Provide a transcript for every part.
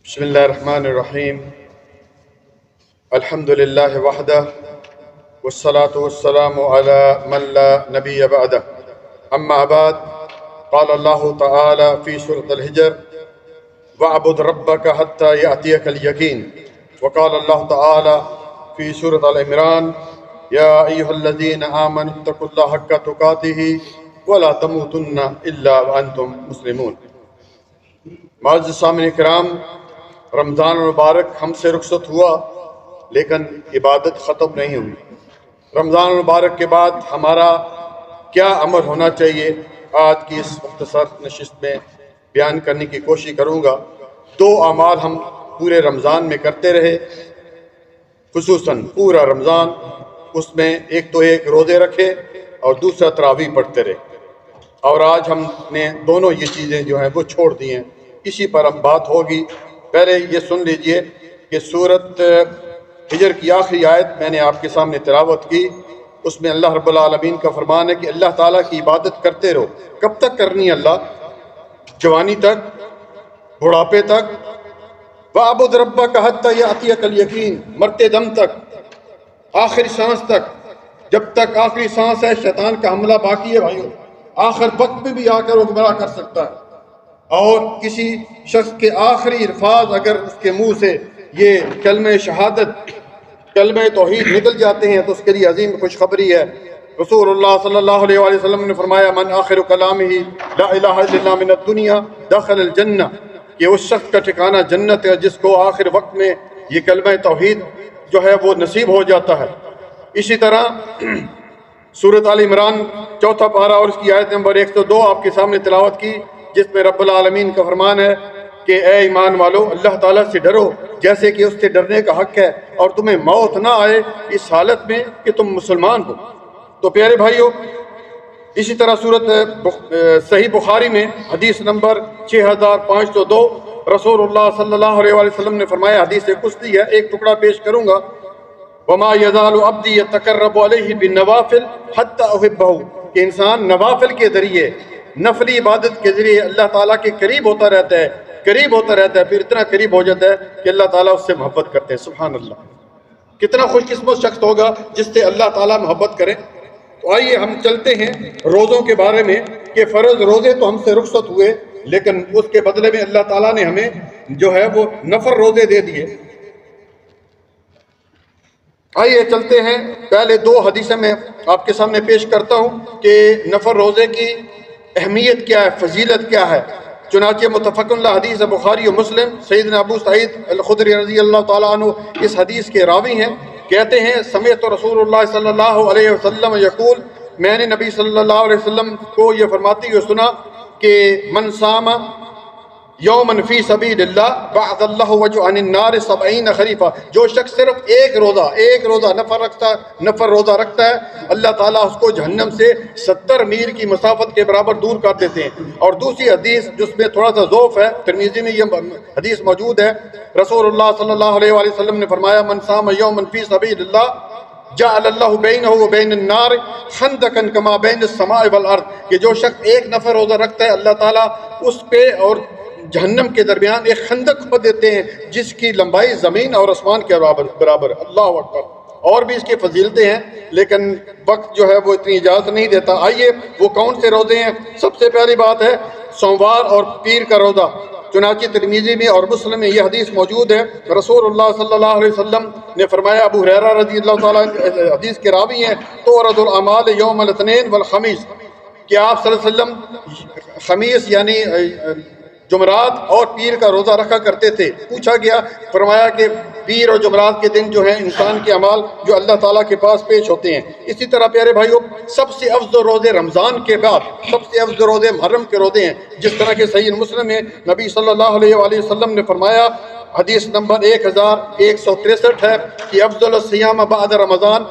بسم الله الرحمن الرحيم. الحمد لله وحده والصلاة والسلام على من لا نبي بعده. أما بعد، قال الله تعالى في سورة الهجر: واعبد ربك حتى يأتيك اليقين. وقال الله تعالى في سورة العمران: يا أيها الذين آمنوا اتقوا الله حق تقاته ولا تموتن إلا وأنتم مسلمون. معزز سامعین کرام، رمضان المبارک ہم سے رخصت ہوا لیکن عبادت ختم نہیں ہوئی۔ رمضان المبارک کے بعد ہمارا کیا عمل ہونا چاہیے، آج کی اس مختصر نشست میں بیان کرنے کی کوشش کروں گا۔ دو اعمال ہم پورے رمضان میں کرتے رہے، خصوصاً پورا رمضان، اس میں ایک تو ایک روزے رکھے اور دوسرا تراویح پڑھتے رہے، اور آج ہم نے دونوں یہ چیزیں جو ہیں وہ چھوڑ دی ہیں۔ اسی پر اب بات ہوگی۔ پہلے یہ سن لیجئے کہ سورت ہجر کی آخری آیت میں نے آپ کے سامنے تلاوت کی، اس میں اللہ رب العالمین کا فرمان ہے کہ اللہ تعالیٰ کی عبادت کرتے رہو۔ کب تک کرنی ہے اللہ؟ جوانی تک، بڑھاپے تک۔ وَاعْبُدْ رَبَّكَ حَتَّى يَأْتِيَكَ الْيَقِينُ، مرتے دم تک، آخری سانس تک۔ جب تک آخری سانس ہے شیطان کا حملہ باقی ہے بھائیو، آخر وقت میں بھی آ کر وہ گمراہ کر سکتا ہے۔ اور کسی شخص کے آخری الفاظ اگر اس کے منہ سے یہ کلمہ شہادت، کلمہ توحید نکل جاتے ہیں تو اس کے لیے عظیم خوشخبری ہے۔ رسول اللہ صلی اللہ علیہ وآلہ وسلم نے فرمایا: من آخر کلامہ لا الہ الا اللہ من الدنیا دخل الجنہ، کہ اس شخص کا ٹھکانہ جنت ہے جس کو آخر وقت میں یہ کلمہ توحید جو ہے وہ نصیب ہو جاتا ہے۔ اسی طرح سورۃ آل عمران 4 پارہ اور اس کی آیت نمبر 102 آپ کے سامنے تلاوت کی، جس میں رب العالمین کا فرمان ہے کہ اے ایمان والو، اللہ تعالیٰ سے ڈرو جیسے کہ اس سے ڈرنے کا حق ہے، اور تمہیں موت نہ آئے اس حالت میں کہ تم مسلمان ہو۔ تو پیارے بھائیو، اسی طرح صحیح بخاری میں حدیث نمبر 6502 رسول اللہ صلی اللہ علیہ وسلم نے فرمایا، حدیث قدسی ہے، ایک ٹکڑا پیش کروں گا: وما يزال عبدي يتقرب عليه بالنوافل حتى احبه، کہ انسان نوافل کے ذریعے، نفلی عبادت کے ذریعے اللہ تعالیٰ کے قریب ہوتا رہتا ہے، قریب ہوتا رہتا ہے، پھر اتنا قریب ہو جاتا ہے کہ اللہ تعالیٰ اس سے محبت کرتے ہیں۔ سبحان اللہ، کتنا خوش قسمت شخص ہوگا جس سے اللہ تعالیٰ محبت کرے۔ تو آئیے ہم چلتے ہیں روزوں کے بارے میں کہ فرض روزے تو ہم سے رخصت ہوئے، لیکن اس کے بدلے میں اللہ تعالیٰ نے ہمیں جو ہے وہ نفل روزے دے دیے۔ آئیے چلتے ہیں، پہلے 2 حدیثیں میں آپ کے سامنے پیش کرتا ہوں کہ نفل روزے کی اہمیت کیا ہے، فضیلت کیا ہے۔ چنانچہ متفق اللہ حدیث بخاری و مسلم، سیدنا ابو سعید الخدری رضی اللہ تعالیٰ عنہ اس حدیث کے راوی ہیں، کہتے ہیں: سمعت رسول اللہ صلی اللہ علیہ وسلم یقول، میں نے نبی صلی اللہ علیہ وسلم کو یہ فرماتے ہوئے سنا کہ من صام یومن فی سبیل اللہ بعد اللہ وجہ عن النار 70 خریفہ، جو شخص صرف ایک روزہ نفل روزہ رکھتا ہے، اللہ تعالیٰ اس کو جہنم سے 70 میل کی مسافت کے برابر دور کر دیتے ہیں۔ اور دوسری حدیث جس میں تھوڑا سا ضعف ہے، ترمذی میں یہ حدیث موجود ہے، رسول اللہ صلی اللہ علیہ وآلہ وسلم نے فرمایا: من صام یومن فی سبیل اللہ جعل اللہ بینہ و بین النار خندقا کما بین السماء والارض، کہ جو شخص ایک نفل روزہ رکھتا ہے اللہ تعالیٰ اس پہ اور جہنم کے درمیان ایک خندق کھود دیتے ہیں جس کی لمبائی زمین اور آسمان کے برابر۔ اللہ اکبر۔ اور بھی اس کی فضیلتیں ہیں لیکن وقت جو ہے وہ اتنی اجازت نہیں دیتا۔ آئیے وہ کون سے روزے ہیں؟ سب سے پہلی بات ہے سوموار اور پیر کا روزہ۔ چنانچہ ترمذی میں اور مسلم میں یہ حدیث موجود ہے، رسول اللہ صلی اللہ علیہ وسلم نے فرمایا، ابو ہریرہ رضی اللہ تعالیٰ حدیث کے راوی ہیں، تورد الاعمال یوم الاثنین والخمیس، کہ آپ صلی اللہ علیہ وسلم خمیس یعنی جمعرات اور پیر کا روزہ رکھا کرتے تھے۔ پوچھا گیا، فرمایا کہ پیر اور جمعرات کے دن جو ہیں انسان کے اعمال جو اللہ تعالیٰ کے پاس پیش ہوتے ہیں۔ اسی طرح پیارے بھائیو، سب سے افضل روزے رمضان کے بعد سب سے افضل روزے محرم کے روزے ہیں، جس طرح کہ صحیح مسلم میں نبی صلی اللہ علیہ وآلہ وسلم نے فرمایا، حدیث نمبر 1163 ہے کہ افضل الصیام بعد رمضان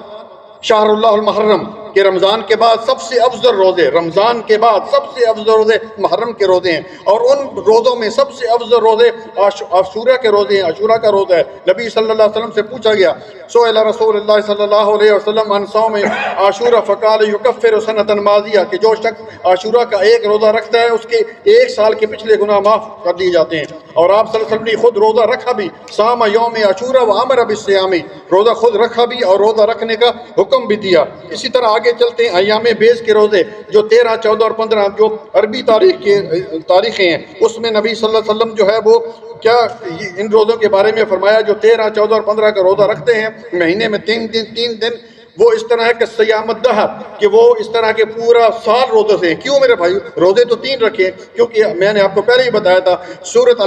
شہر اللہ المحرم، کہ رمضان کے بعد سب سے افضل روزے، رمضان کے بعد سب سے افضل روزے محرم کے روزے ہیں، اور ان روزوں میں سب سے افضل روزے عاشورہ کے روزے ہیں، عاشورہ کا روزہ ہے۔ نبی صلی اللہ علیہ وسلم سے پوچھا گیا، سئل رسول اللہ صلی اللہ علیہ وسلم عن صوم عاشورہ فقال یکفر سنۃ ماضیہ، کہ جو شخص عاشورہ کا ایک روزہ رکھتا ہے اس کے ایک سال کے پچھلے گناہ معاف کر دیے جاتے ہیں۔ اور آپ صلی اللہ علیہ وسلم نے خود روزہ رکھا بھی، صام یوم عاشورہ وامر بالصیام، روزہ خود رکھا بھی اور روزہ رکھنے کا حکم بھی دیا۔ اسی طرح آگے چلتے ہیں، ایام بیس کے روزے جو 13، 14 اور 15 جو عربی تاریخیں ہیں، اس میں نبی صلی اللہ علیہ وسلم جو ہے وہ کیا ان روزوں کے بارے میں فرمایا، جو 13، 14 اور 15 کا روزہ رکھتے ہیں مہینے میں 3 دن، وہ اس طرح ہے کہ سیام الدہر، کہ وہ اس طرح کے پورا سال روزے سے ہیں۔ کیوں میرے بھائی؟ روزے تو 3 رکھے، کیونکہ میں نے آپ کو پہلے ہی بتایا تھا سورۃ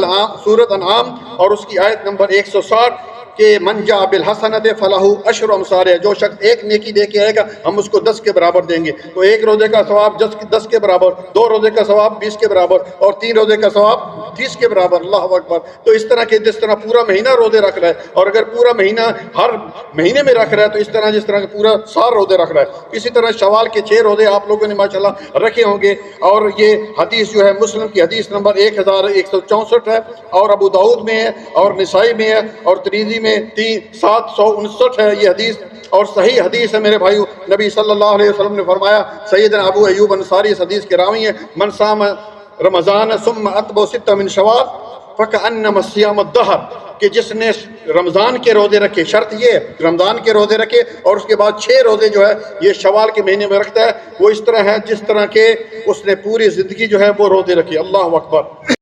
انعام اور اس کی آیت نمبر 160 کہ من جاء بالحسنۃ فلہ عشر امثالها، جو شخص ایک نیکی دے کے آئے گا ہم اس کو 10 کے برابر دیں گے۔ تو ایک روزے کا ثواب 10 کے برابر، 2 روزے کا ثواب 20 کے برابر، اور 3 روزے کا ثواب 30 کے برابر۔ اللہ اکبر۔ تو اس طرح کے جس طرح پورا مہینہ روزے رکھ رہا ہے، اور اگر پورا مہینہ ہر مہینے میں رکھ رہا ہے تو اس طرح جس طرح کہ پورا سال روزے رکھ رہا ہے۔ اسی طرح شوال کے 6 روزے آپ لوگوں نے ماشاءاللہ رکھے ہوں گے، اور یہ حدیث جو ہے مسلم کی حدیث نمبر 1164 ہے، اور ابو داؤد میں ہے، اور نسائی میں ہے، اور ترمذی میں 759 ہے یہ حدیث، اور صحیح حدیث ہے میرے بھائیو۔ نبی صلی اللہ علیہ وسلم نے فرمایا، سیدنا ابو ایوب انصاری اس حدیث کے راوی ہیں، من صام رمضان ثم اتبع 6 من شوال فکأنما صیام الدہر، کہ جس نے رمضان کے روزے رکھے، شرط یہ ہے رمضان کے روزے رکھے اور اس کے بعد 6 روزے جو ہے یہ شوال کے مہینے میں رکھتا ہے، وہ اس طرح ہے جس طرح کہ اس نے پوری زندگی جو ہے وہ روزے رکھے۔ اللہ اکبر۔